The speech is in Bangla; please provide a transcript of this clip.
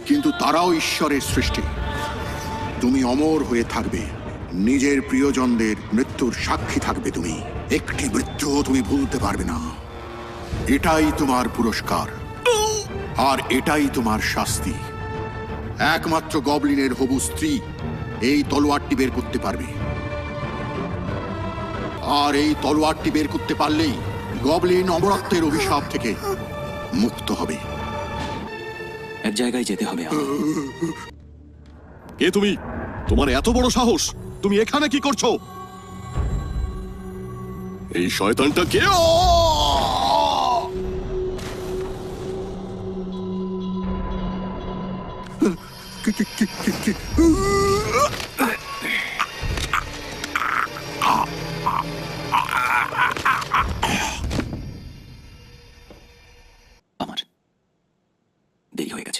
কিন্তু তারাও ঈশ্বরের সৃষ্টি। তুমি অমর হয়ে থাকবে, নিজের প্রিয়জনদের মৃত্যুর সাক্ষী থাকবে তুমি। একটি মৃত্যুও তুমি ভুলতে পারবে না। এটাই তোমার পুরস্কার, আর এটাই তোমার শাস্তি। একমাত্র গবলিনের হবু স্ত্রী এই তলোয়ারটি বের করতে পারবে, আর এই তলোয়ারটি বের করতে পারলেই গবলিন অমরত্বের অভিশাপ থেকে মুক্ত হবে। এক জায়গায় যেতে হবে আমার। কে তুমি? তোমার এত বড় সাহস! তুমি এখানে কি করছো? এই শয়তানটা কে? আমার দেরি হয়ে গেছে।